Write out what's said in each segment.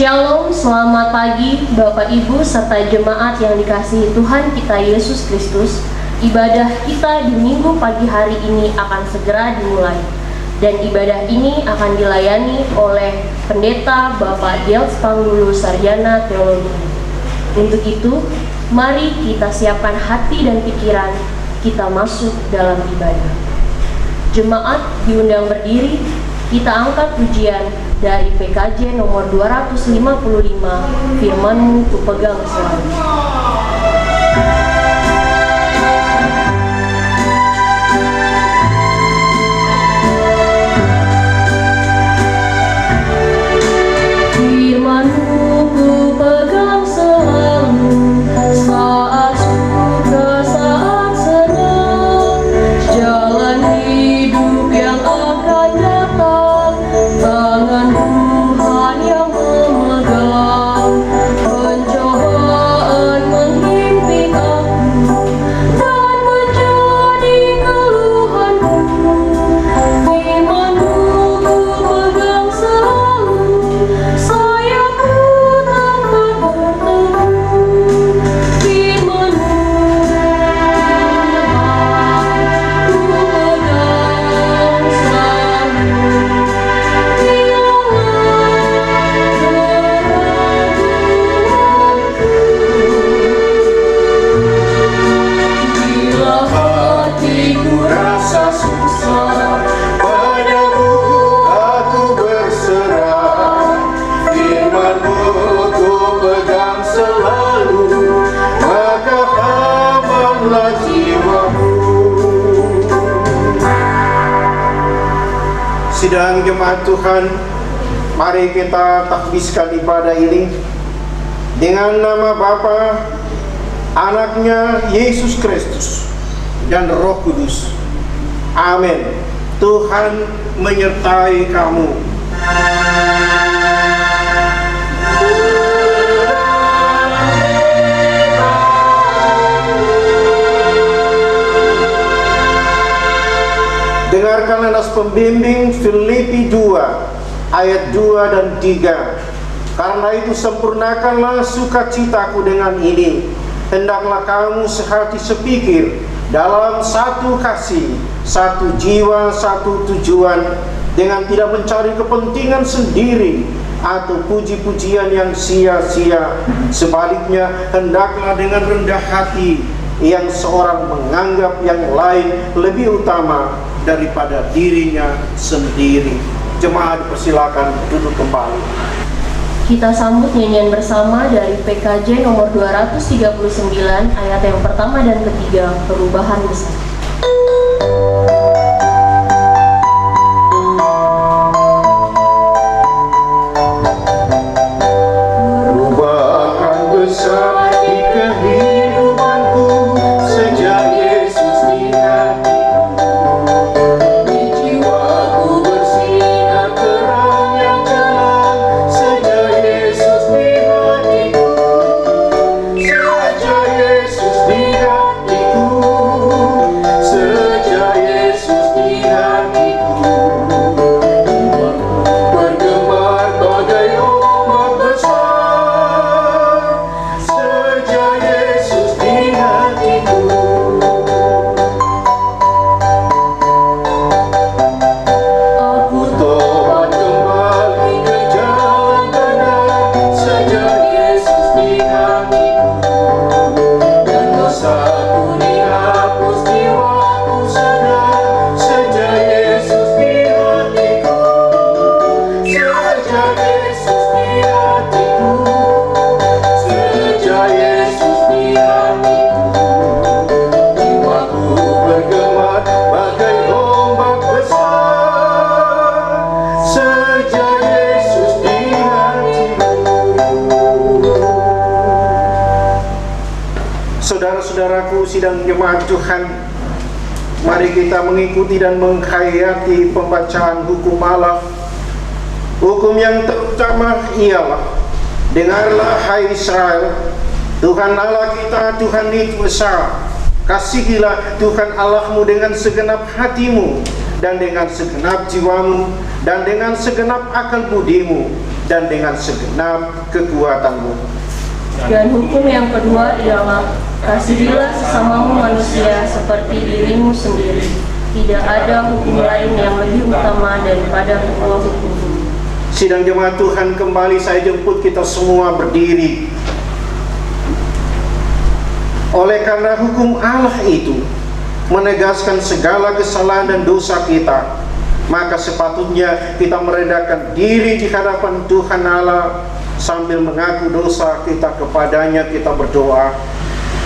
Shalom, selamat pagi Bapak Ibu serta jemaat yang dikasihi Tuhan kita Yesus Kristus. Ibadah kita di minggu pagi hari ini akan segera dimulai. Dan ibadah ini akan dilayani oleh Pendeta Bapak Dels Panggulu Sarjana Teologi. Untuk itu, mari kita siapkan hati dan pikiran kita masuk dalam ibadah. Jemaat diundang berdiri, kita angkat pujian dari PKJ nomor 255, Firman-Mu ku pegang selalu. Firman-Mu ku pegang selalu, saat suka, saat senang, jalan hidup yang akan datang, tangan Tuhan yang memegang. Pencobaan menghimpit aku dan menjadi keluhanku. Firman-Mu ku pegang selalu, sayapku tempat berteduh. Firman-Mu ku pegang selalu. Bila hatiku rasa susah, Padamu aku berserah. Firman-Mu ku pegang selalu, maka amanlah jiwaku. Sidang jemaat Tuhan, mari kita takbiskan ibadah ini dengan nama Bapa, Anaknya Yesus Kristus, dan Roh Kudus. Amin. Tuhan menyertai kamu. Dengarkanlah nas pembimbing Filipi 2 ayat 2 dan 3. Karena itu sempurnakanlah sukacitaku dengan ini, hendaklah kamu sehati sepikir, dalam satu kasih, satu jiwa, satu tujuan, dengan tidak mencari kepentingan sendiri atau puji-pujian yang sia-sia. Sebaliknya, hendaklah dengan rendah hati yang seorang menganggap yang lain lebih utama daripada dirinya sendiri. Jemaat dipersilakan duduk kembali. Kita sambut nyanyian bersama dari PKJ nomor 239 ayat yang pertama dan ketiga, perubahan besar. Perubahan besar di kehidupanku sejak Yesus di hatiku. Di jiwaku bersinar terang yang jelas sejak Yesus di hatiku. Sejak Yesus di hatiku. Sejak Yesus di hatiku. Bergema bagai ombak besar sejak Yesus di hatiku. Aku tobat kembali ke jalan benar sejak Yesus di hatiku. Dan dosaku dihapus, jiwaku sadar sejak Yesus di hatiku. Sejak Yesus di hatiku. Sejak Yesus di hatiku. Jiwaku bergema bagai ombak besar sejak Yesus di hatiku. Saudara-saudaraku, sidang jemaat Tuhan, mari kita mengikuti dan menghayati pembacaan hukum Allah. Hukum yang terutama ialah, dengarlah hai Israel, Tuhan Allah kita, Tuhan itu esa. Kasihilah Tuhan Allahmu dengan segenap hatimu, dan dengan segenap jiwamu, dan dengan segenap akal budimu, dan dengan segenap kekuatanmu. Dan hukum yang kedua ialah kasihilah sesamamu manusia seperti dirimu sendiri. Tidak ada hukum lain yang lebih utama daripada kedua hukum. Sidang jemaat Tuhan, kembali saya jemput kita semua berdiri. Oleh karena hukum Allah itu menegaskan segala kesalahan dan dosa kita, maka sepatutnya kita merendahkan diri di hadapan Tuhan Allah sambil mengaku dosa kita kepadanya. Kita berdoa.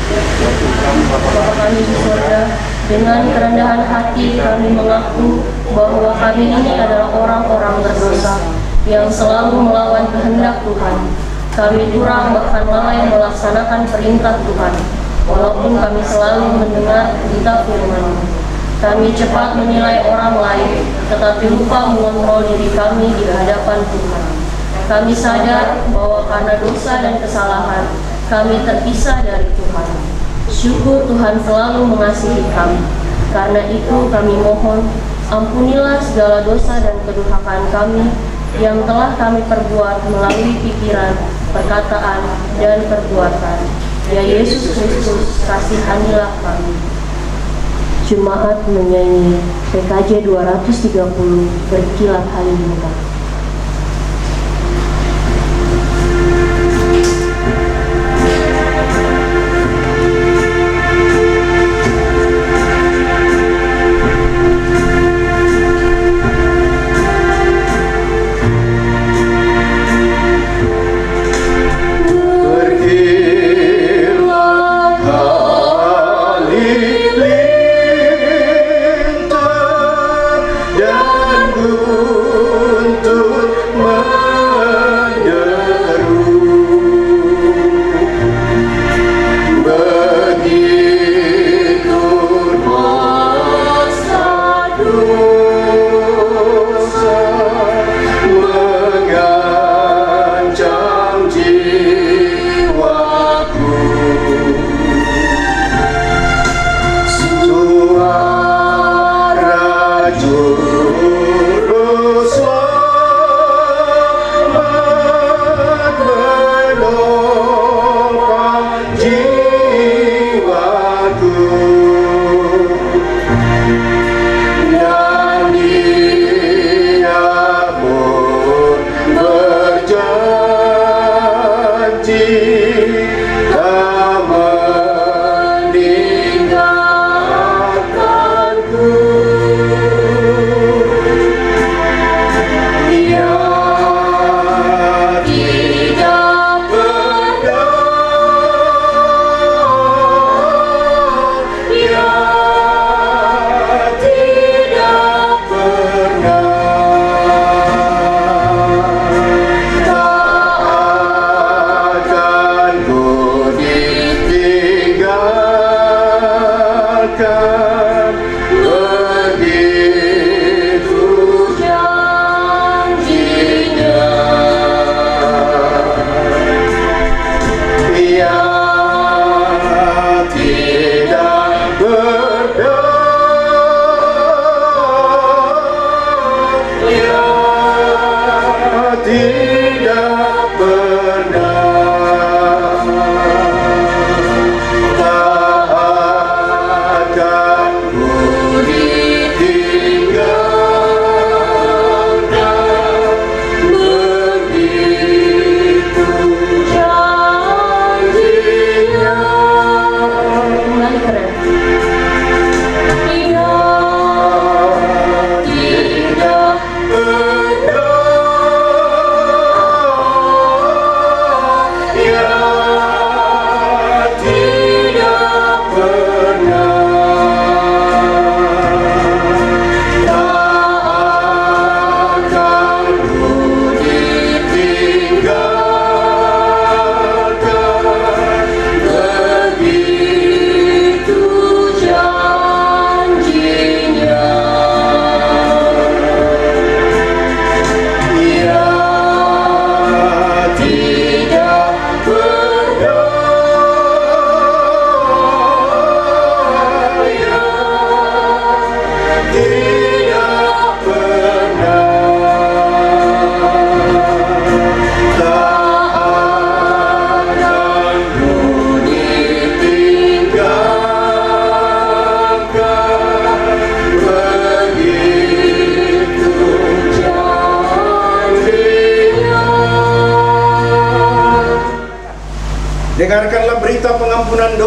Bapa kami di surga, dengan kerendahan hati kami mengaku bahwa kami ini adalah orang-orang berdosa yang selalu melawan kehendak Tuhan. Kami kurang bahkan lalai melaksanakan perintah Tuhan, walaupun kami selalu mendengar berita firman. Kami cepat menilai orang lain, tetapi lupa mengontrol diri kami di hadapan Tuhan. Kami sadar bahwa karena dosa dan kesalahan, kami terpisah dari Tuhan. Syukur Tuhan selalu mengasihi kami. Karena itu kami mohon, ampunilah segala dosa dan kedurhakaan kami yang telah kami perbuat melalui pikiran, perkataan, dan perbuatan. Ya Yesus Kristus, kasihanilah kami. Jemaat menyanyi PKJ 230, Berkilat Halilintar.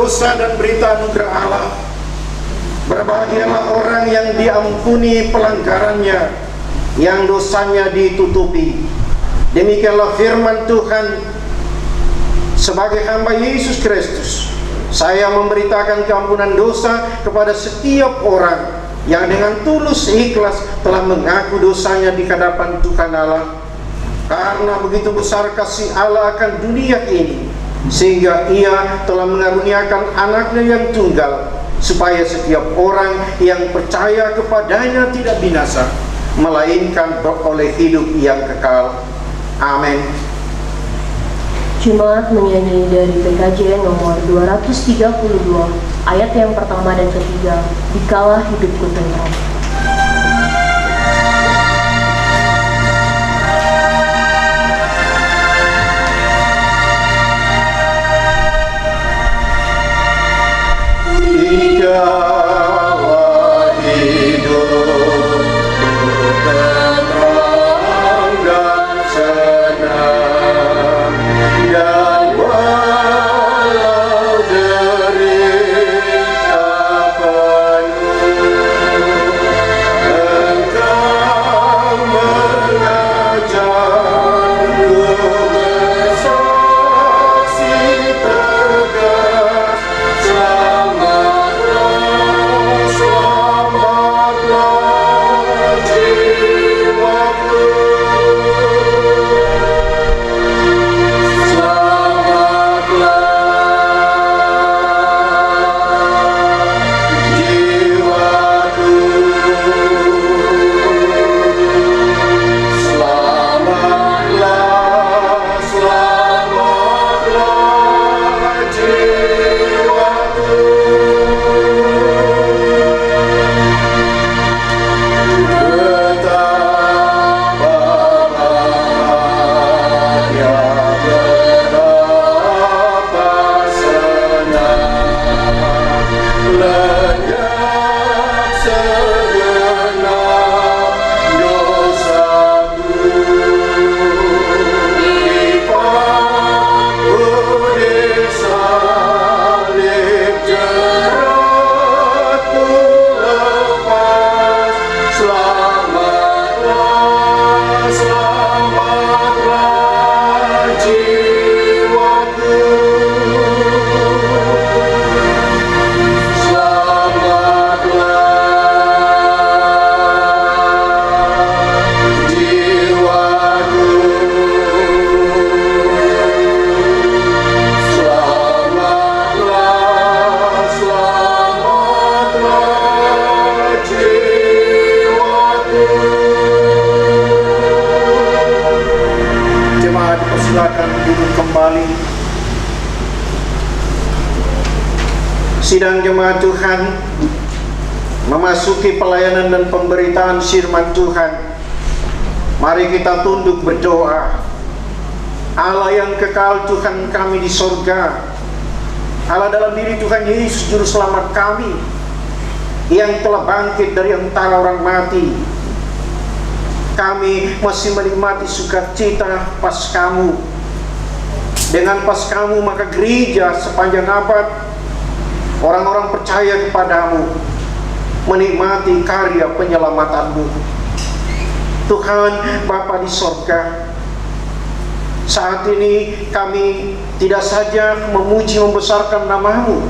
dosa dan berita anugerah Allah. Berbahagialah orang yang diampuni pelanggarannya, yang dosanya ditutupi. Demikianlah firman Tuhan. Sebagai hamba Yesus Kristus, saya memberitakan keampunan dosa kepada setiap orang yang dengan tulus ikhlas telah mengaku dosanya di hadapan Tuhan Allah. Karena begitu besar kasih Allah akan dunia ini, sehingga Ia telah mengaruniakan anaknya yang tunggal, supaya setiap orang yang percaya kepadanya tidak binasa, melainkan beroleh hidup yang kekal. Amin. Jemaat menyanyi dari PKJ nomor 232, ayat yang pertama dan ketiga, dikala hidupku tentram. Dikala hidupku tentram dan senang, dan walau derita penuh, Engkau mengajarku bersaksi tegas. Selamatlah jiwaku, silakan duduk kembali. Sidang jemaat Tuhan, memasuki pelayanan dan pemberitaan firman Tuhan. Mari kita tunduk berdoa. Allah yang kekal, Tuhan kami di sorga, Allah dalam diri Tuhan Yesus Juru Selamat kami, yang telah bangkit dari antara orang mati. Kami masih menikmati sukacita Paskamu. Dengan Paskamu maka gereja sepanjang abad, orang-orang percaya kepadamu, menikmati karya penyelamatanmu. Tuhan Bapa di sorga, saat ini kami tidak saja memuji membesarkan namamu,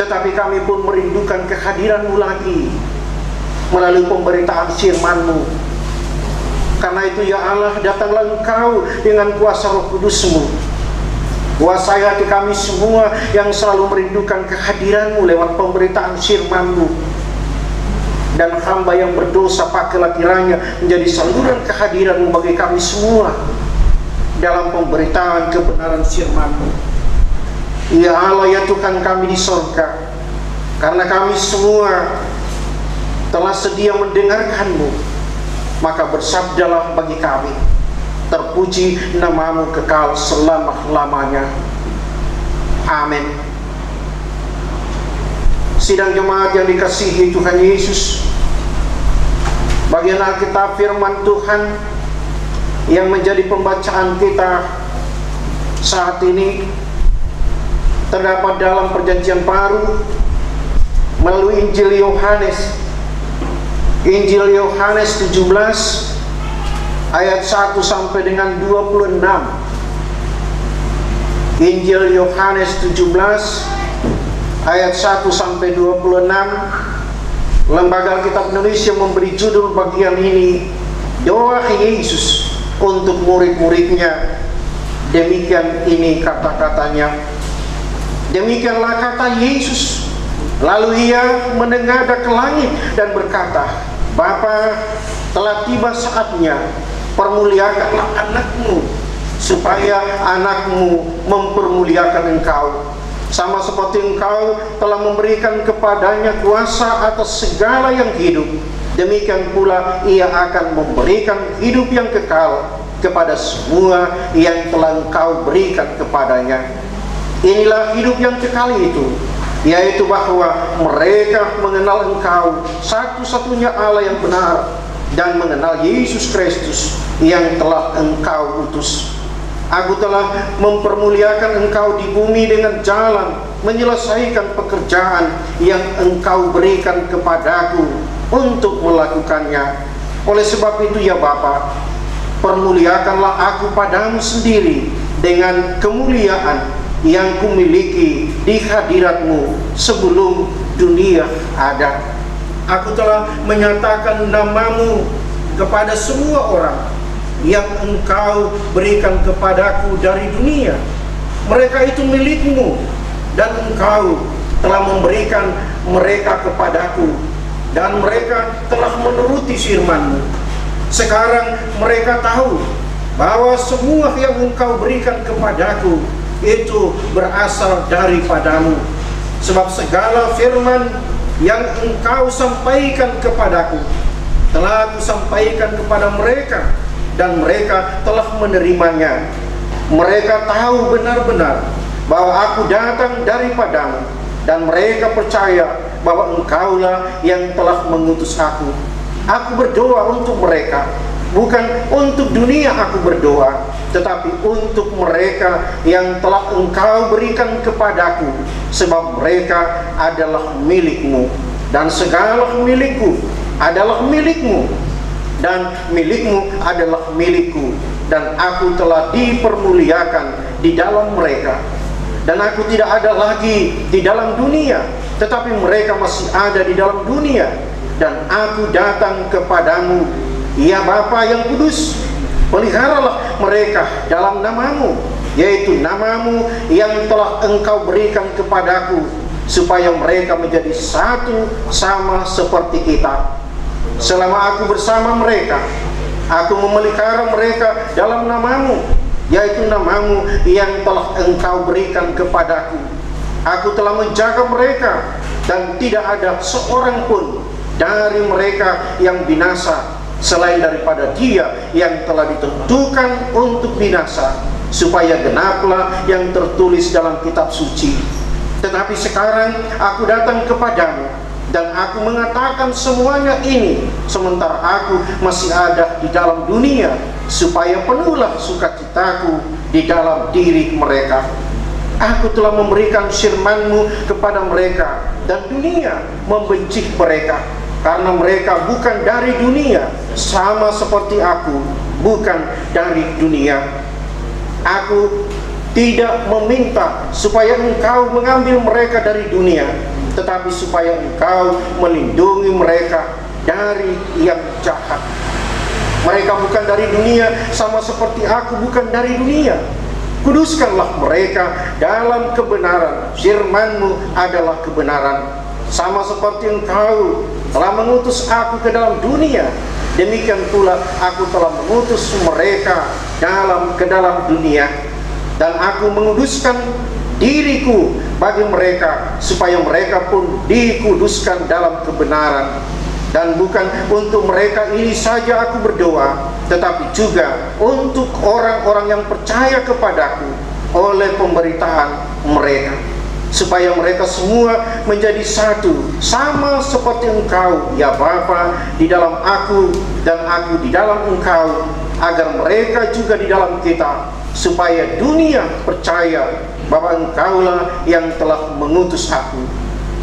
tetapi kami pun merindukan kehadiranmu lagi melalui pemberitaan firman-Mu. Karena itu ya Allah, datanglah Engkau dengan kuasa Roh Kudus-Mu. Kuasai hati kami semua yang selalu merindukan kehadiran-Mu lewat pemberitaan firman-Mu. Dan hamba yang berdosa, pakailah kiranya menjadi saluran kehadiran-Mu bagi kami semua dalam pemberitaan kebenaran firman-Mu. Ya Allah, ya Tuhan kami di sorga, karena kami semua telah sedia mendengarkan-Mu, maka bersabdalah bagi kami. Terpuji namamu kekal selama-lamanya. Amin. Sidang jemaat yang dikasihi Tuhan Yesus, bagian Alkitab firman Tuhan yang menjadi pembacaan kita saat ini terdapat dalam Perjanjian Baru melalui Injil Yohanes. Injil Yohanes 17 ayat 1 sampai dengan 26. Injil Yohanes 17 ayat 1 sampai 26. Lembaga Alkitab Indonesia memberi judul bagian ini, Doa Yesus untuk murid-muridnya. Demikian ini kata-katanya. Demikianlah kata Yesus. Lalu ia menengadah ke langit dan berkata, Bapa, telah tiba saatnya, permuliakanlah anakmu, supaya anakmu mempermuliakan engkau, sama seperti engkau telah memberikan kepadanya kuasa atas segala yang hidup. Demikian pula ia akan memberikan hidup yang kekal kepada semua yang telah engkau berikan kepadanya. Inilah hidup yang kekal itu, yaitu bahwa mereka mengenal engkau satu-satunya Allah yang benar, dan mengenal Yesus Kristus yang telah engkau utus. Aku telah mempermuliakan engkau di bumi dengan jalan menyelesaikan pekerjaan yang engkau berikan kepadaku untuk melakukannya. Oleh sebab itu ya Bapa, permuliakanlah aku padamu sendiri dengan kemuliaan yang kumiliki di hadiratmu sebelum dunia ada. Aku telah menyatakan namamu kepada semua orang yang engkau berikan kepadaku dari dunia. Mereka itu milikmu, dan engkau telah memberikan mereka kepadaku, dan mereka telah menuruti firman-Mu. Sekarang mereka tahu bahwa semua yang engkau berikan kepadaku itu berasal daripadamu. Sebab segala firman yang engkau sampaikan kepadaku telah aku sampaikan kepada mereka, dan mereka telah menerimanya. Mereka tahu benar-benar bahwa aku datang daripadamu, dan mereka percaya bahwa engkaulah yang telah mengutus aku. Aku berdoa untuk mereka, bukan untuk dunia aku berdoa, tetapi untuk mereka yang telah engkau berikan kepadaku, sebab mereka adalah milikmu, dan segala milikku adalah milikmu, dan milikmu adalah milikku, dan aku telah dipermuliakan di dalam mereka. Dan aku tidak ada lagi di dalam dunia, tetapi mereka masih ada di dalam dunia, dan aku datang kepadamu, ya Bapa yang kudus. Peliharalah mereka dalam namamu, yaitu namamu yang telah engkau berikan kepadaku, supaya mereka menjadi satu sama seperti kita. Selama aku bersama mereka, aku memelihara mereka dalam namamu, yaitu namamu yang telah engkau berikan kepadaku. Aku telah menjaga mereka, dan tidak ada seorang pun dari mereka yang binasa, selain daripada dia yang telah ditentukan untuk binasa, supaya genaplah yang tertulis dalam kitab suci. Tetapi sekarang aku datang kepadamu, dan aku mengatakan semuanya ini sementara aku masih ada di dalam dunia, supaya penuhlah sukacitaku di dalam diri mereka. Aku telah memberikan firman-Mu kepada mereka, dan dunia membenci mereka, karena mereka bukan dari dunia, sama seperti aku bukan dari dunia. Aku tidak meminta supaya engkau mengambil mereka dari dunia, tetapi supaya engkau melindungi mereka dari yang jahat. Mereka bukan dari dunia, sama seperti aku bukan dari dunia. Kuduskanlah mereka dalam kebenaran. Firman-Mu adalah kebenaran. Sama seperti engkau telah mengutus aku ke dalam dunia, demikian pula aku telah mengutus mereka ke dalam dunia. Dan aku menguduskan diriku bagi mereka, supaya mereka pun dikuduskan dalam kebenaran. Dan bukan untuk mereka ini saja aku berdoa, tetapi juga untuk orang-orang yang percaya kepadaku oleh pemberitaan mereka, supaya mereka semua menjadi satu, sama seperti engkau ya Bapa di dalam aku, dan aku di dalam engkau, agar mereka juga di dalam kita, supaya dunia percaya bahwa Engkaulah yang telah mengutus aku,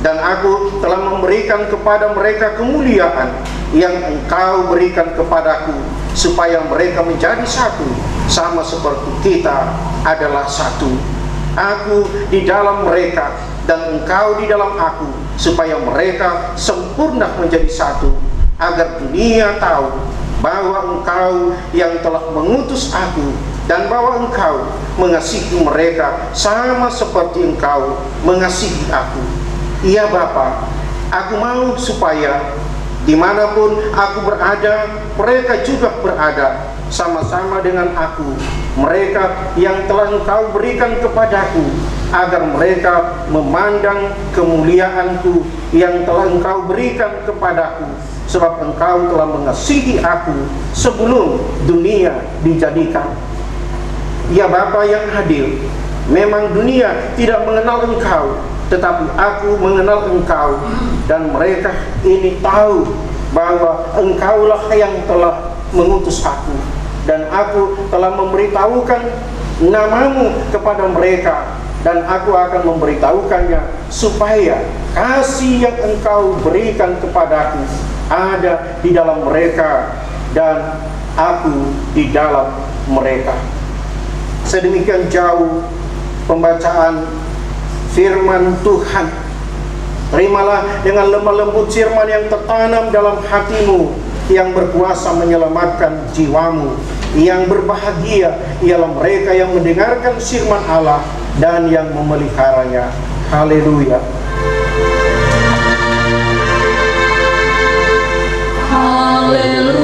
dan aku telah memberikan kepada mereka kemuliaan yang Engkau berikan kepadaku, supaya mereka menjadi satu, sama seperti kita adalah satu. Aku di dalam mereka dan Engkau di dalam aku, supaya mereka sempurna menjadi satu, agar dunia tahu bahwa Engkau yang telah mengutus aku, dan bahwa Engkau mengasihi mereka sama seperti Engkau mengasihi aku. Ya Bapa, aku mau supaya dimanapun aku berada, mereka juga berada sama-sama dengan aku, mereka yang telah Engkau berikan kepadaku, agar mereka memandang kemuliaanku yang telah Engkau berikan kepadaku, sebab Engkau telah mengasihi aku sebelum dunia dijadikan. Ya Bapa yang adil, memang dunia tidak mengenal Engkau, tetapi aku mengenal Engkau, dan mereka ini tahu bahwa Engkaulah yang telah mengutus aku, dan aku telah memberitahukan namamu kepada mereka, dan aku akan memberitahukannya, supaya kasih yang Engkau berikan kepadaku ada di dalam mereka, dan aku di dalam mereka. Sedemikian jauh pembacaan firman Tuhan. Terimalah dengan lemah lembut firman yang tertanam dalam hatimu, yang berkuasa menyelamatkan jiwamu. Yang berbahagia ialah mereka yang mendengarkan firman Allah dan yang memeliharanya. Haleluya. Haleluya.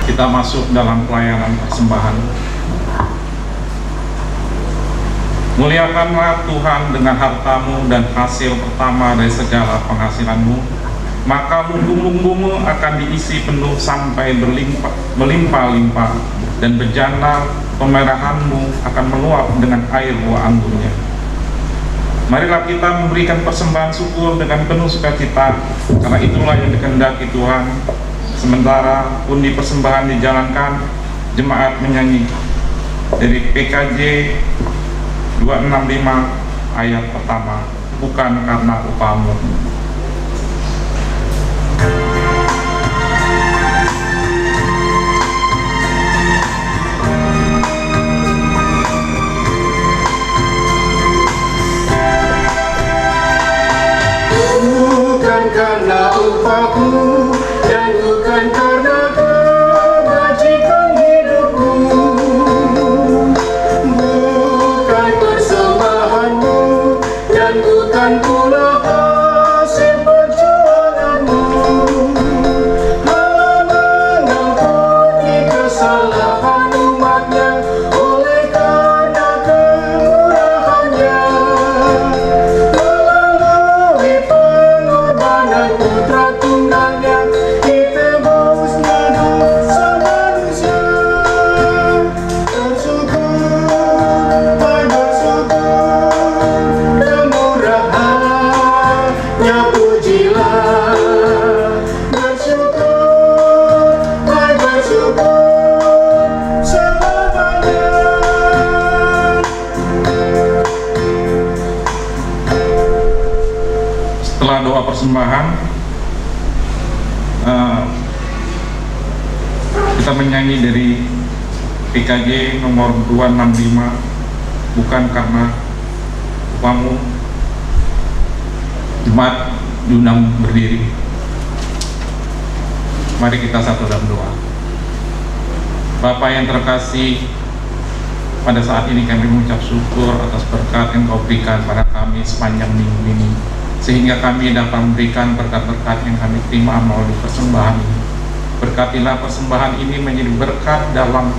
Kita masuk dalam pelayanan persembahan. Muliakanlah Tuhan dengan hartamu dan hasil pertama dari segala penghasilanmu, maka lumbung-lumbungmu akan diisi penuh sampai melimpah-limpah, dan bejana pemerahanmu akan meluap dengan air buah anggurnya. Marilah kita memberikan persembahan syukur dengan penuh sukacita, karena itulah yang dikehendaki Tuhan. Sementara undi persembahan dijalankan, jemaat menyanyi dari PKJ 265 ayat pertama, bukan karena upahmu. Bukan karena upahku, dan bukan karena kebajikan hidupmu, bukan persembahanmu, dan bukan pula hasil perjuanganmu. Allah mengampuni kesalahan umatnya oleh karena kemurahannya, melalui pengorbanan putra tunggalnya, ditebusnya dosa manusia. Bersyukur, bersyukur, kemurahannya pujilah. Bersyukur, bersyukur selamanya. Setelah doa persembahan, kita menyanyi dari PKJ nomor 265, bukan karena upahmu. Jemaat diundang berdiri. Mari kita satu dalam doa. Bapa yang terkasih, pada saat ini kami mengucap syukur atas berkat yang Kau berikan pada kami sepanjang minggu ini, sehingga kami dapat memberikan berkat-berkat yang kami terima melalui persembahan ini. Berkatilah persembahan ini menjadi berkat dalam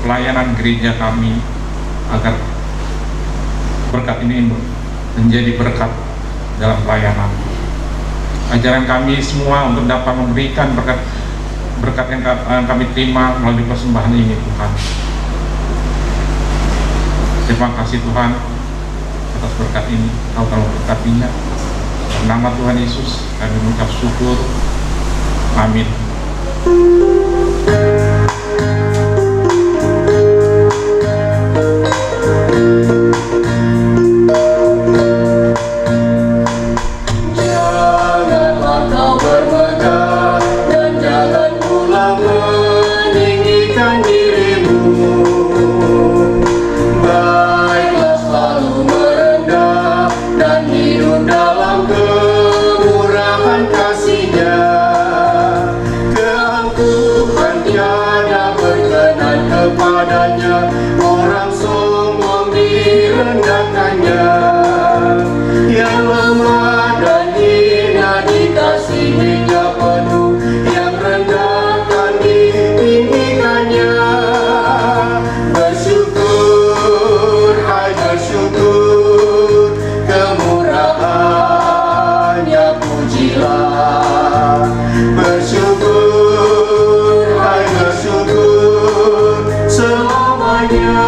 pelayanan gereja kami, agar berkat ini menjadi berkat dalam pelayanan. Ajaran kami semua untuk dapat memberikan berkat yang kami terima melalui persembahan ini, Tuhan. Terima kasih Tuhan atas berkat ini, Kau telah memberkatinya. Dalam nama Tuhan Yesus kami mengucap syukur. Amin. Janganlah kau bermegah dan jangan pula meninggikan dirimu. Baiklah selalu merendah dan hidup dalam kemurahan kasih-Nya. Keangkuhan tiada berkenan kepadanya, orang sombong direndahkannya. Yang lemah dan hina dikasihinya penuh, yang rendah akan ditinggikannya. Bersyukur, hai bersyukur, kemurahannya pujilah. Bersyukur, hai bersyukur, selamanya.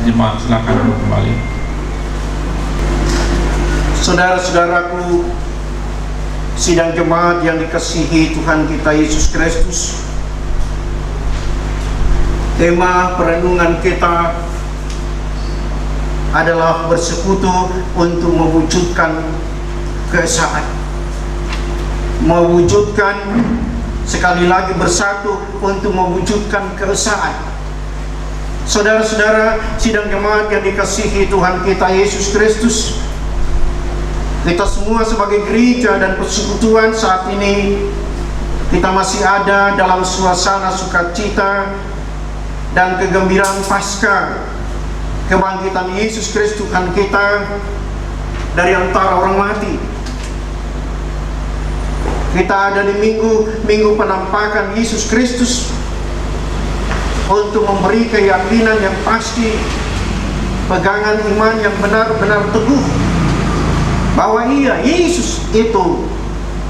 Jemaat silakan duduk kembali. Saudara-saudaraku, sidang jemaat yang dikasihi Tuhan kita Yesus Kristus, tema perenungan kita adalah bersekutu untuk mewujudkan keesaan. Mewujudkan, sekali lagi bersatu untuk mewujudkan keesaan. Saudara-saudara, sidang jemaat yang dikasihi Tuhan kita Yesus Kristus, kita semua sebagai gereja dan persekutuan saat ini, kita masih ada dalam suasana sukacita dan kegembiraan Paskah kebangkitan Yesus Kristus Tuhan kita dari antara orang mati. Kita ada di minggu penampakan Yesus Kristus untuk memberi keyakinan yang pasti, pegangan iman yang benar-benar teguh bahwa Yesus itu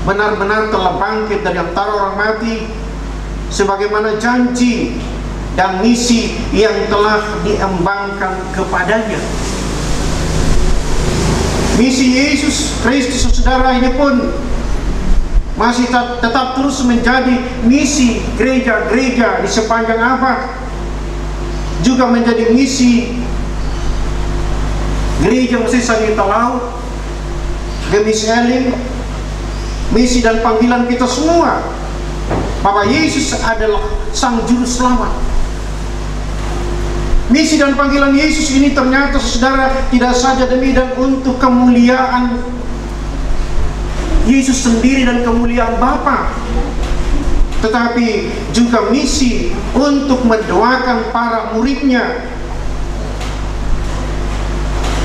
benar-benar telah bangkit dari antara orang mati sebagaimana janji dan misi yang telah diembangkan kepadanya. Misi Yesus Kristus, saudara, ini pun masih tetap terus menjadi misi gereja-gereja di sepanjang abad, juga menjadi misi gereja Mesir Sangita Laut, Gemis Elim, misi dan panggilan kita semua bahwa Yesus adalah Sang Juru Selamat. Misi dan panggilan Yesus ini ternyata, saudara, tidak saja demi dan untuk kemuliaan Yesus sendiri dan kemuliaan Bapa, tetapi juga misi untuk mendoakan para muridnya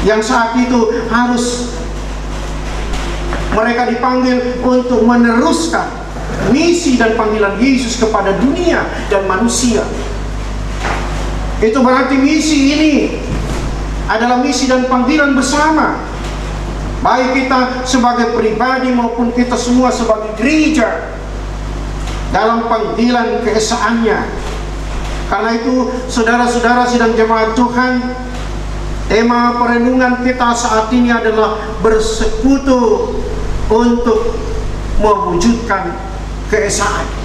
yang saat itu harus mereka dipanggil untuk meneruskan misi dan panggilan Yesus kepada dunia dan manusia. Itu berarti misi ini adalah misi dan panggilan bersama, baik kita sebagai pribadi maupun kita semua sebagai gereja dalam panggilan keesaannya. Karena itu, saudara-saudara sidang jemaat Tuhan, tema perenungan kita saat ini adalah bersekutu untuk mewujudkan keesaan.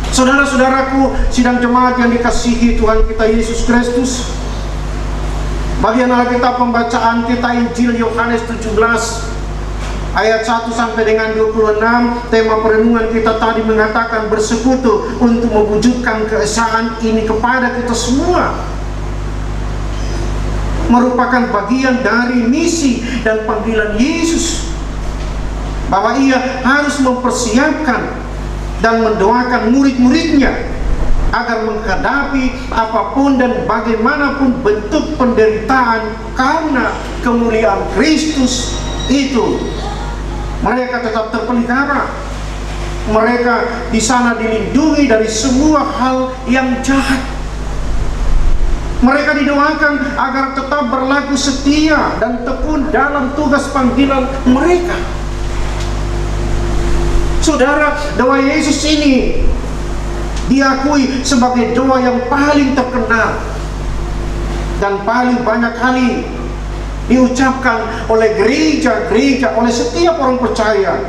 Saudara-saudaraku sidang jemaat yang dikasihi Tuhan kita Yesus Kristus, bagian Alkitab pembacaan kita Injil Yohanes 17 ayat 1 sampai dengan 26. Tema perenungan kita tadi mengatakan bersekutu untuk mewujudkan keesaan ini kepada kita semua, merupakan bagian dari misi dan panggilan Yesus, bahwa Ia harus mempersiapkan dan mendoakan murid-muridnya agar menghadapi apapun dan bagaimanapun bentuk penderitaan karena kemuliaan Kristus itu, mereka tetap terpelihara. Mereka di sana dilindungi dari semua hal yang jahat. Mereka didoakan agar tetap berlaku setia dan tekun dalam tugas panggilan mereka. Saudara, doa Yesus ini diakui sebagai doa yang paling terkenal dan paling banyak kali diucapkan oleh gereja-gereja, oleh setiap orang percaya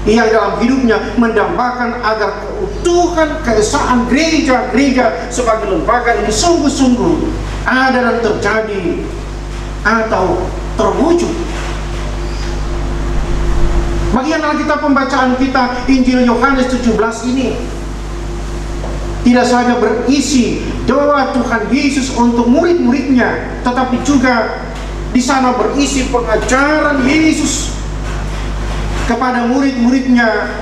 yang dalam hidupnya mendambakan agar keutuhan keesaan gereja-gereja sebagai lembaga ini sungguh-sungguh ada dan terjadi atau terwujud. Bagian Alkitab pembacaan kita Injil Yohanes 17 ini tidak saja berisi doa Tuhan Yesus untuk murid-muridnya, tetapi juga di sana berisi pengajaran Yesus kepada murid-muridnya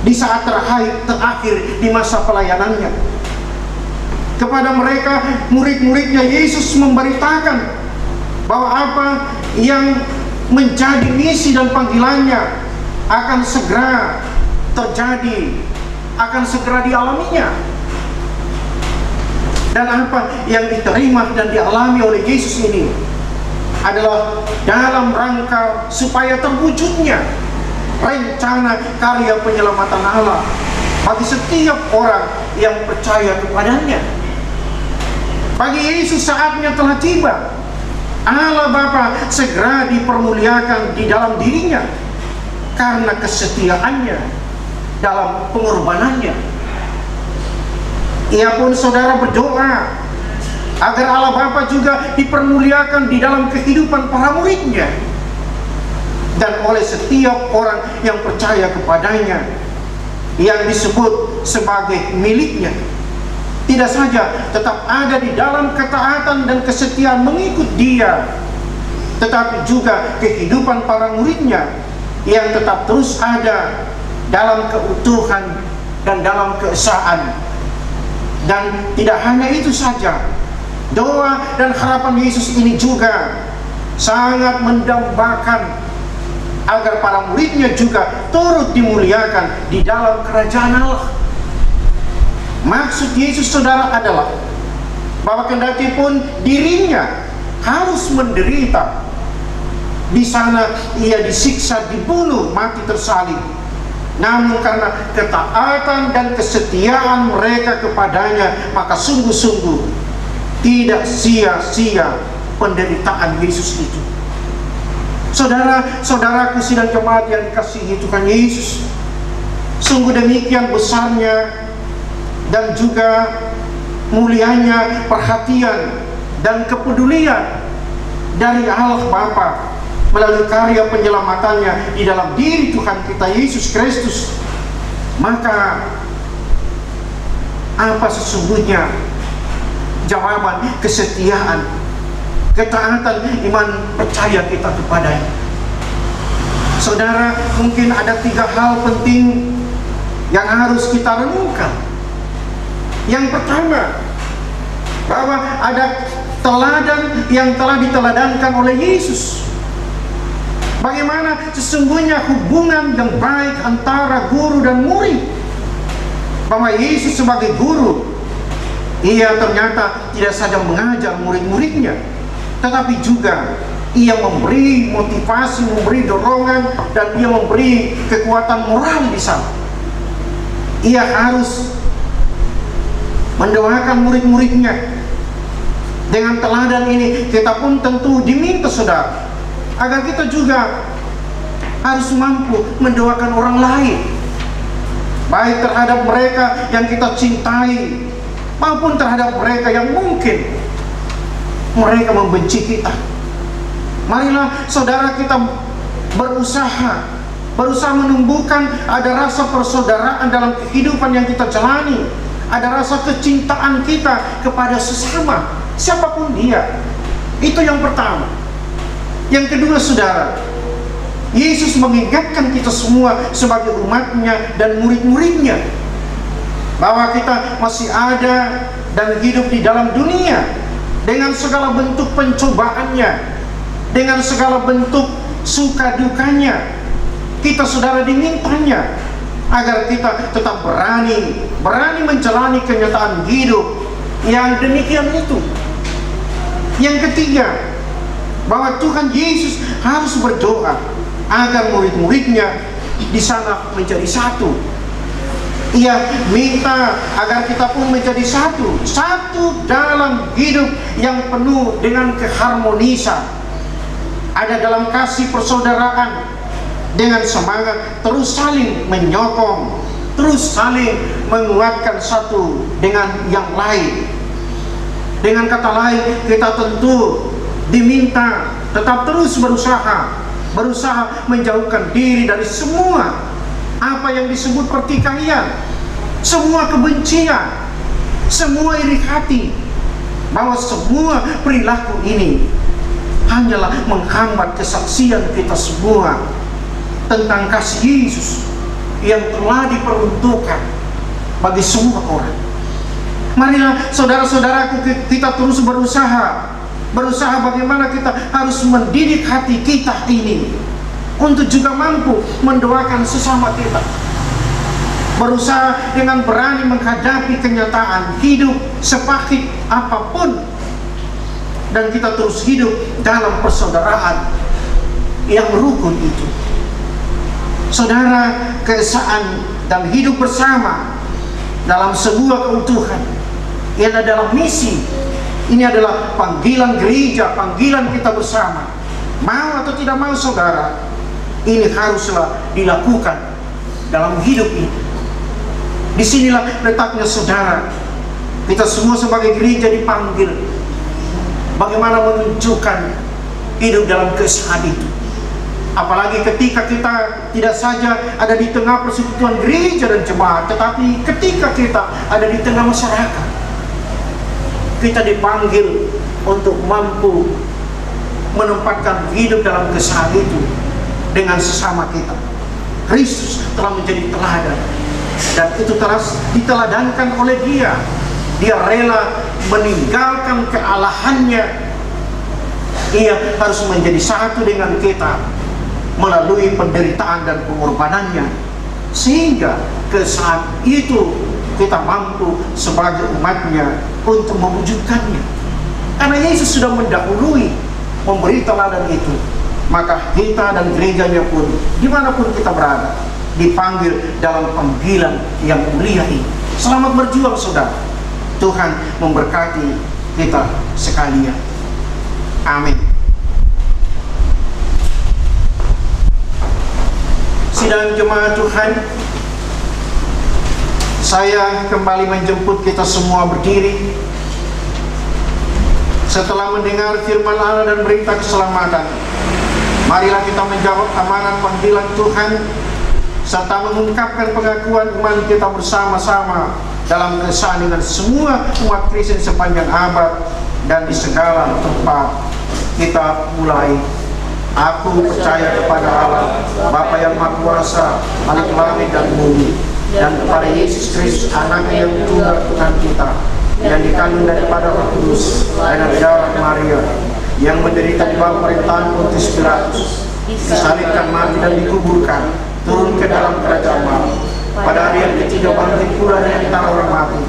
di saat terakhir di masa pelayanannya. Kepada mereka, murid-muridnya, Yesus memberitakan bahwa apa yang menjadi misi dan panggilannya akan segera terjadi, akan segera dialaminya. Dan apa yang diterima dan dialami oleh Yesus ini adalah dalam rangka supaya terwujudnya rencana karya penyelamatan Allah bagi setiap orang yang percaya kepadanya. Bagi Yesus saatnya telah tiba. Allah Bapa segera dipermuliakan di dalam dirinya karena kesetiaannya dalam pengorbanannya. Ia pun saudara berdoa agar Allah Bapa juga dipermuliakan di dalam kehidupan para muridnya dan oleh setiap orang yang percaya kepadanya yang disebut sebagai miliknya. Tidak saja tetap ada di dalam ketaatan dan kesetiaan mengikut Dia, tetapi juga kehidupan para muridnya yang tetap terus ada dalam keutuhan dan dalam keesaan. Dan tidak hanya itu saja, doa dan harapan Yesus ini juga sangat mendambakan agar para muridnya juga turut dimuliakan di dalam kerajaan Allah. Maksud Yesus saudara adalah bahwa kendati pun dirinya harus menderita, di sana ia disiksa, dibunuh, mati tersalib, namun karena ketaatan dan kesetiaan mereka kepadanya, maka sungguh-sungguh tidak sia-sia penderitaan Yesus itu. Saudara-saudaraku sidang jemaat yang dikasihi Tuhan Yesus, sungguh demikian besarnya dan juga mulianya perhatian dan kepedulian dari Allah Bapa melalui karya penyelamatannya di dalam diri Tuhan kita Yesus Kristus. Maka apa sesungguhnya jawaban kesetiaan, ketaatan, iman percaya kita kepadanya? Saudara, mungkin ada 3 hal penting yang harus kita renungkan. Yang pertama, bahwa ada teladan yang telah diteladankan oleh Yesus. Bagaimana sesungguhnya hubungan yang baik antara guru dan murid. Bahwa Yesus sebagai guru, ia ternyata tidak saja mengajar murid-muridnya, tetapi juga ia memberi motivasi, memberi dorongan, dan ia memberi kekuatan moral di sana. Ia harus mendoakan murid-muridnya. Dengan teladan ini kita pun tentu diminta saudara agar kita juga harus mampu mendoakan orang lain, baik terhadap mereka yang kita cintai maupun terhadap mereka yang mungkin mereka membenci kita. Marilah saudara kita berusaha menumbuhkan ada rasa persaudaraan dalam kehidupan yang kita jalani, ada rasa kecintaan kita kepada sesama, siapapun dia. Itu yang pertama. Yang kedua saudara, Yesus mengingatkan kita semua sebagai umatnya dan murid-muridnya bahwa kita masih ada dan hidup di dalam dunia dengan segala bentuk pencobaannya, dengan segala bentuk suka dukanya. Kita saudara dimintanya agar kita tetap berani menjalani kenyataan hidup yang demikian itu. Yang ketiga, bahwa Tuhan Yesus harus berdoa agar murid-muridnya di sana menjadi satu. Ia minta agar kita pun menjadi satu dalam hidup yang penuh dengan keharmonisan. Ada dalam kasih persaudaraan dengan semangat terus saling menyokong, terus saling menguatkan satu dengan yang lain. Dengan kata lain, kita tentu diminta tetap terus berusaha menjauhkan diri dari semua apa yang disebut pertikaian, semua kebencian, semua iri hati, bahwa semua perilaku ini hanyalah menghambat kesaksian kita semua tentang kasih Yesus yang telah diperuntukkan bagi semua orang. Marilah saudara-saudaraku, kita terus berusaha bagaimana kita harus mendidik hati kita ini untuk juga mampu mendoakan sesama kita. Berusaha dengan berani menghadapi kenyataan hidup sepahit apapun, dan kita terus hidup dalam persaudaraan yang rukun itu. Saudara, keesaan dan hidup bersama dalam sebuah keutuhan, ini adalah misi. Ini adalah panggilan gereja, panggilan kita bersama. Mau atau tidak mau saudara, ini haruslah dilakukan dalam hidup ini. Disinilah letaknya saudara. Kita semua sebagai gereja dipanggil bagaimana menunjukkan hidup dalam keesaan itu. Apalagi ketika kita tidak saja ada di tengah persekutuan gereja dan jemaat, tetapi ketika kita ada di tengah masyarakat, kita dipanggil untuk mampu menempatkan hidup dalam keesaan itu dengan sesama kita. Kristus telah menjadi teladan, dan itu telah diteladankan oleh Dia. Dia rela meninggalkan kealahannya. Ia harus menjadi satu dengan kita melalui penderitaan dan pengorbanannya, sehingga ke saat itu kita mampu sebagai umatnya untuk mewujudkannya. Karena Yesus sudah mendahului memberi teladan itu, maka kita dan gerejanya pun dimanapun kita berada dipanggil dalam panggilan yang mulia ini. Selamat berjuang saudara. Tuhan memberkati kita sekalian. Amin. Sidang jemaat Tuhan, saya kembali menjemput kita semua berdiri setelah mendengar firman Allah dan berita keselamatan. Marilah kita menjawab amanat panggilan Tuhan serta mengungkapkan pengakuan iman kita bersama-sama dalam kesan dengan semua umat Kristen sepanjang abad dan di segala tempat. Kita mulai. Aku percaya kepada Allah, Bapa yang Maha Kuasa, Khalik langit dan bumi, dan kepada Yesus Kristus, Anaknya yang tunggal Tuhan kita, yang dikandung daripada Roh Kudus dan dari darah Maria, yang menderita di bawah pemerintahan Pontius Pilatus, disalibkan, mati dan dikuburkan, turun ke dalam kerajaan maut. Pada hari yang ketiga bangkit pula dari antara orang mati,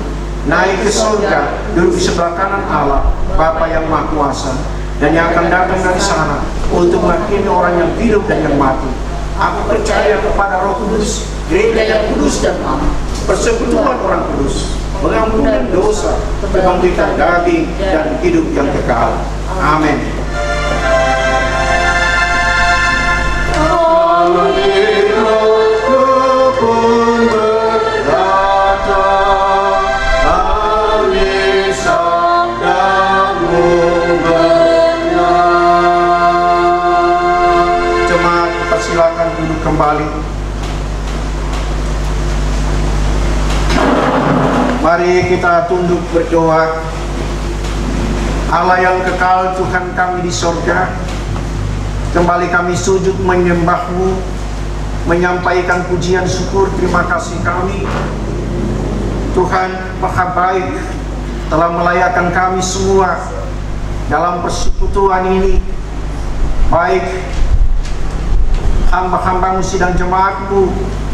naik ke surga, duduk di sebelah kanan Allah, Bapa yang Maha Kuasa, dan yang akan datang dari sana untuk menghakimi orang yang hidup dan yang mati. Aku percaya kepada Roh Kudus, gereja yang kudus dan am, persekutuan orang kudus, pengampunan dosa, kebangkitan daging, dan hidup yang kekal. Amin. Kembali. Mari kita tunduk berdoa. Allah yang kekal, Tuhan kami di sorga, kembali kami sujud menyembah-Mu, menyampaikan pujian syukur terima kasih kami. Tuhan Maha baik telah melayakan kami semua dalam persekutuan ini, baik hamba-hamba-Mu sidang jemaat-Mu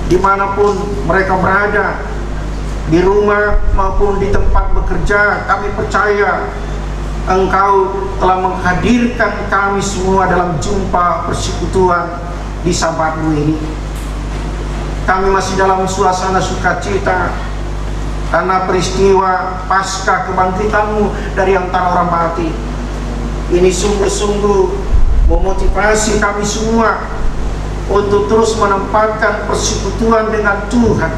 dimanapun mereka berada, di rumah maupun di tempat bekerja. Kami percaya Engkau telah menghadirkan kami semua dalam jumpa persekutuan di Sabat-Mu ini. kami masih dalam suasana sukacita karena peristiwa pasca kebangkitan-Mu dari antara orang mati. Ini sungguh-sungguh memotivasi kami semua untuk terus menempatkan persekutuan dengan Tuhan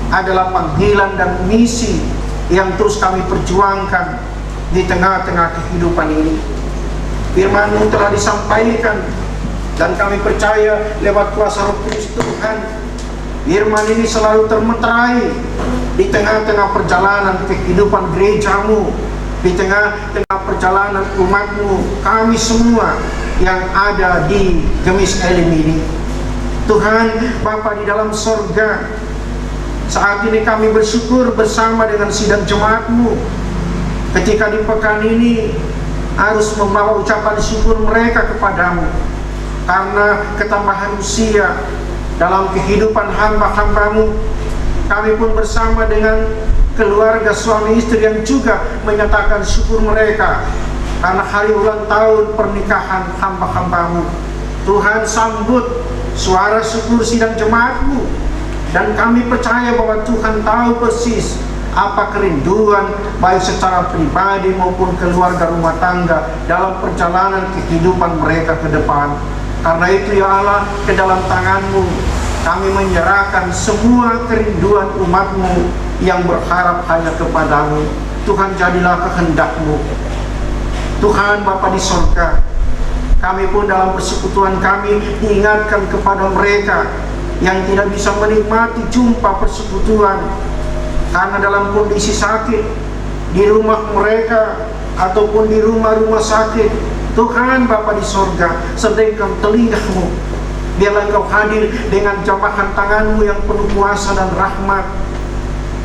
adalah panggilan dan misi yang terus kami perjuangkan di tengah-tengah kehidupan ini. Firman-Mu telah disampaikan dan kami percaya lewat kuasa Roh Kudus Tuhan, firman ini selalu termeterai di tengah-tengah perjalanan kehidupan gereja-Mu, di tengah-tengah perjalanan umat-Mu, kami semua yang ada di Gemis Elim ini. Tuhan Bapa di dalam sorga, saat ini kami bersyukur bersama dengan sidang jemaat-Mu ketika di pekan ini harus membawa ucapan syukur mereka kepadamu karena ketambahan usia dalam kehidupan hamba-hamba-Mu. Kami pun bersama dengan keluarga suami istri yang juga menyatakan syukur mereka karena hari ulang tahun pernikahan hamba-hamba-Mu. Tuhan, sambut suara syukur sidang jemaat-Mu, dan kami percaya bahwa Tuhan tahu persis apa kerinduan baik secara pribadi maupun keluarga rumah tangga dalam perjalanan kehidupan mereka ke depan. Karena itu ya Allah, ke dalam tangan-Mu kami menyerahkan semua kerinduan umat-Mu yang berharap hanya kepadamu. Tuhan, jadilah kehendak-Mu. Tuhan Bapa di sorga, kami pun dalam persekutuan kami diingatkan kepada mereka yang tidak bisa menikmati jumpa persekutuan karena dalam kondisi sakit di rumah mereka ataupun di rumah-rumah sakit. Tuhan Bapa di sorga, sediakan telinga-Mu, biarlah Engkau hadir dengan jamahan tangan-Mu yang penuh kuasa dan rahmat.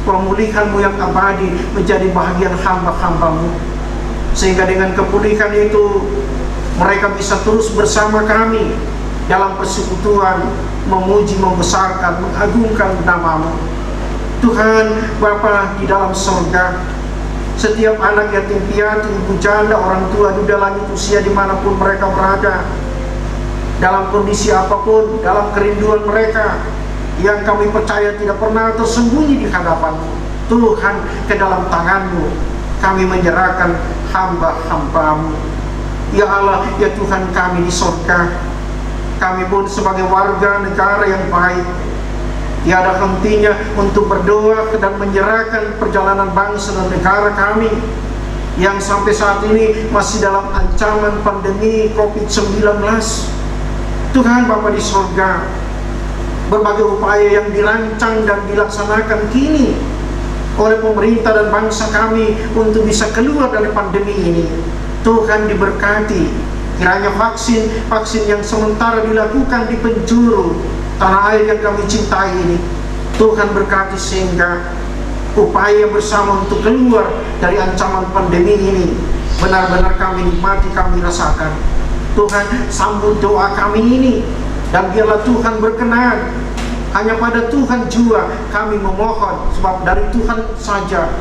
Pemulihan-Mu yang abadi menjadi bahagian hamba-hamba-Mu, sehingga dengan kepulihan itu mereka bisa terus bersama kami dalam persekutuan memuji, membesarkan, mengagungkan nama-Mu. Tuhan Bapa di dalam sorga, setiap anak yatim piatu, ibu janda, orang tua duda langit usia dimanapun mereka berada, dalam kondisi apapun, dalam kerinduan mereka yang kami percaya tidak pernah tersembunyi di hadapan-Mu, Tuhan, ke dalam tangan-Mu kami menyerahkan hamba-hamba-Mu. Ya Allah, ya Tuhan kami di surga, kami pun sebagai warga negara yang baik, tiada hentinya untuk berdoa dan menyerahkan perjalanan bangsa dan negara kami yang sampai saat ini masih dalam ancaman pandemi COVID-19. Tuhan Bapa di surga, berbagai upaya yang dirancang dan dilaksanakan kini oleh pemerintah dan bangsa kami untuk bisa keluar dari pandemi ini, Tuhan diberkati. Kiranya vaksin yang sementara dilakukan di penjuru tanah air yang kami cintai ini, Tuhan berkati sehingga upaya bersama untuk keluar dari ancaman pandemi ini benar-benar kami nikmati, kami rasakan. Tuhan, sambut doa kami ini, dan biarlah Tuhan berkenan. Hanya pada Tuhan jua kami memohon, sebab dari Tuhan saja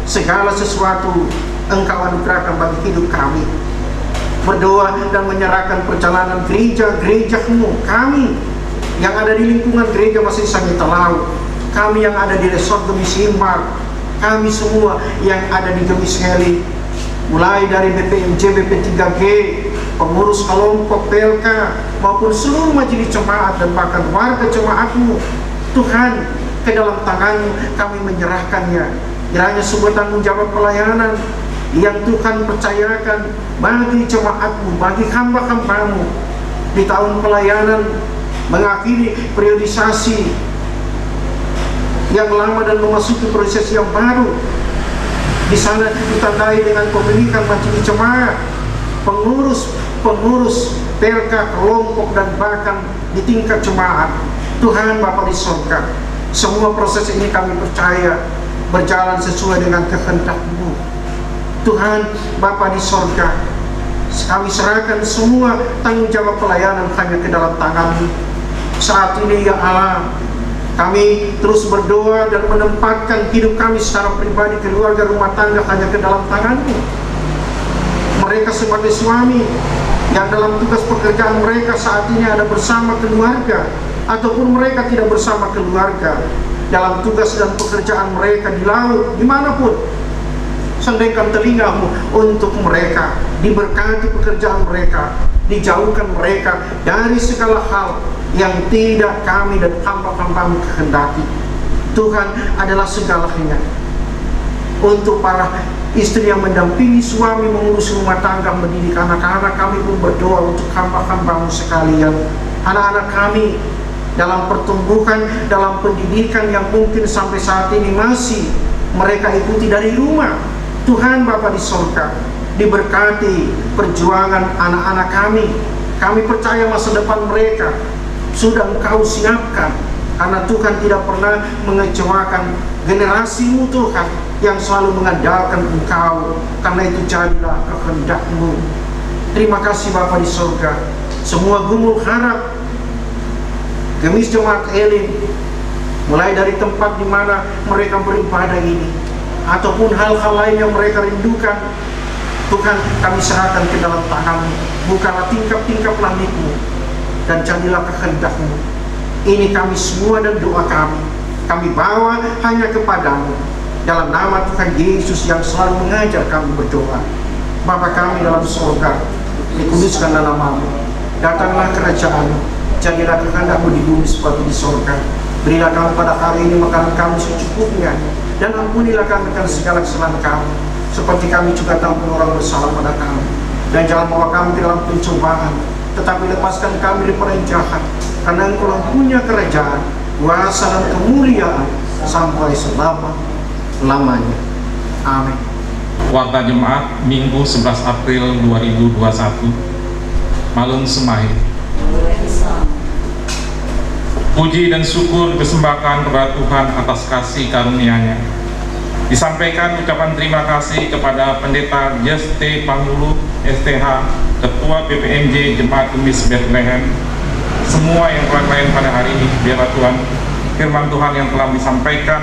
segala sesuatu Engkau anugerahkan bagi hidup kami. Berdoa dan menyerahkan perjalanan gereja-gereja-Mu, kami yang ada di lingkungan gereja Masih Sangi Talau, kami yang ada di Resort Gemis Himbara, kami semua yang ada di Gemis Heli, mulai dari BPMJ, BP3G, pengurus kelompok PLK, maupun seluruh majelis jemaat dan bahkan warga jemaat-Mu, Tuhan, ke dalam tangan-Mu kami menyerahkannya. Kiranya sebuah tanggung jawab pelayanan yang Tuhan percayakan bagi jemaat-Mu, bagi hamba-hamba-Mu di tahun pelayanan mengakhiri periodisasi yang lama dan memasuki proses yang baru. Di sana ditandai dengan pemilihan majelis jemaat, pengurus PLK, kelompok, dan bahkan di tingkat jemaat. Tuhan Bapa di surga, semua proses ini kami percaya berjalan sesuai dengan kehendak-Mu. Tuhan Bapa di surga, kami serahkan semua tanggung jawab pelayanan hanya ke dalam tangan-Mu. Saat ini ya Allah, kami terus berdoa dan menempatkan hidup kami secara pribadi, keluarga, rumah tangga hanya ke dalam tangan-Mu. Mereka sebagai suami yang dalam tugas pekerjaan mereka saat ini ada bersama keluarga, ataupun mereka tidak bersama keluarga, dalam tugas dan pekerjaan mereka di laut, dimanapun. Sendengkan telingamu untuk mereka, diberkati pekerjaan mereka, dijauhkan mereka dari segala hal yang tidak kami dan hamba-hambamu kehendaki. Tuhan adalah segalanya. Untuk para istri yang mendampingi suami mengurus rumah tangga, mendidik anak-anak, kami pun berdoa untuk hamba-hambamu sekalian. Anak-anak kami dalam pertumbuhan, dalam pendidikan yang mungkin sampai saat ini masih mereka ikuti dari rumah. Tuhan Bapa di sorga, diberkati perjuangan anak-anak kami. Kami percaya masa depan mereka sudah Engkau siapkan, karena Tuhan tidak pernah mengecewakan generasimu Tuhan yang selalu mengandalkan Engkau. Karena itu jadilah kehendak-Mu. Terima kasih Bapa di sorga. Semua gumul harap Gemis Jemaat Elim, mulai dari tempat di mana mereka beribadah ini, ataupun hal-hal lain yang mereka rindukan, Tuhan kami serahkan ke dalam tangan-Mu. Bukalah tingkap-tingkap langit-Mu dan jadilah kehendak-Mu. Ini kami semua dan doa kami bawa hanya kepadamu, dalam nama Tuhan Yesus yang selalu mengajar kami berdoa. Bapa kami dalam surga, dikuduskanlah nama-Mu, datanglah kerajaan-Mu, jadilah kehendak-Mu di bumi seperti di surga. Berilah kami pada hari ini makanan kami secukupnya, dan ampunilah kami akan segala kesalahan kami, seperti kami juga ampun orang bersalah pada kami. Dan jangan bawa kami ke dalam pencobaan, tetapi lepaskan kami dari yang jahat, karena Engkau punya kerajaan, kuasa dan kemuliaan sampai selama-lamanya. Amin. Warta Jemaat Minggu 11 April 2021, Malung Semai. Puji dan syukur kesembahkan kepada Tuhan atas kasih karunia-Nya. Disampaikan ucapan terima kasih kepada Pendeta J.T. Pangulu, STH, Ketua PPMJ Jemaat Gemis Bethlehem, semua yang telah lain pada hari ini. Biarlah Tuhan, firman Tuhan yang telah disampaikan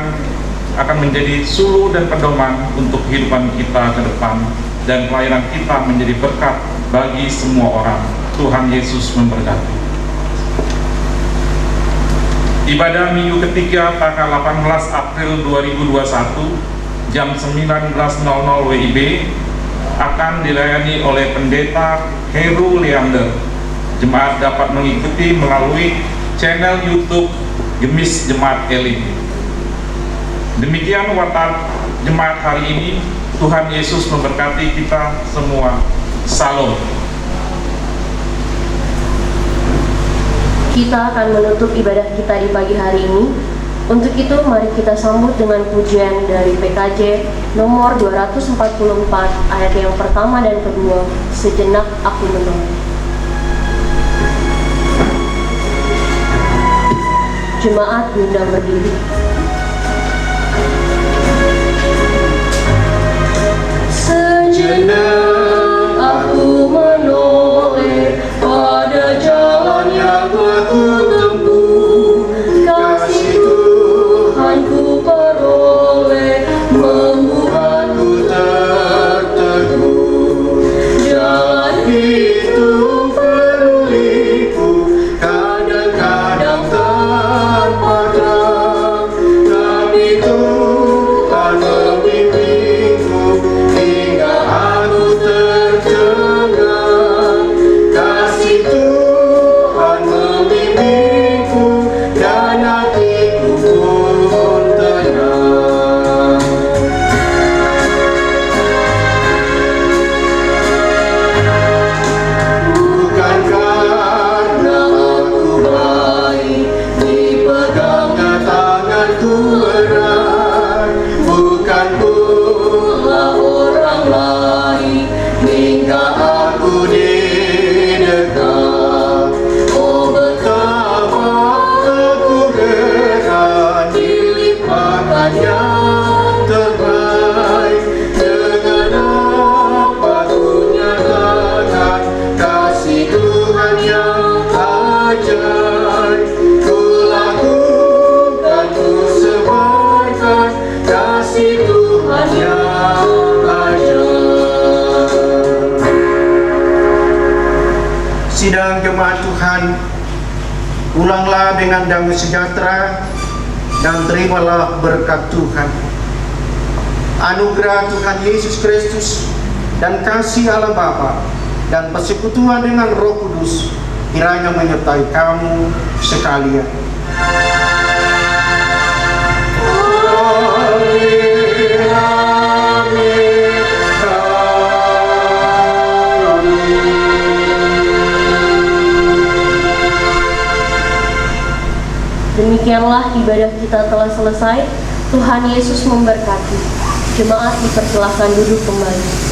akan menjadi suluh dan pedoman untuk kehidupan kita ke depan, dan pelayanan kita menjadi berkat bagi semua orang. Tuhan Yesus memberkati. Ibadah minggu ketiga tanggal 18 April 2021 jam 19.00 WIB akan dilayani oleh Pendeta Heru Leander. Jemaat dapat mengikuti melalui channel YouTube Gemis Jemaat Elim. Demikian warta jemaat hari ini. Tuhan Yesus memberkati kita semua. Salam. Kita akan menutup ibadah kita di pagi hari ini. Untuk itu mari kita sambut dengan pujian dari PKJ nomor 244 ayat yang pertama dan kedua, Sejenak Aku Menunggu. Jemaat diundang berdiri. Sejenak aku menoleh pada jalan yang aku tempuh, kasih Tuhan ku peroleh membuatku terteguh. Jalan itu penuliku kadang-kadang tanpa terang, tapi Tuhan membimbingku hingga aku sidang jemaat Tuhan, pulanglah dengan damai sejahtera dan terimalah berkat Tuhan. Anugerah Tuhan Yesus Kristus dan kasih Allah Bapa dan persekutuan dengan Roh Kudus kiranya menyertai kamu sekalian. Demikianlah ibadah kita telah selesai. Tuhan Yesus memberkati. Jemaat dipersilakan duduk kembali.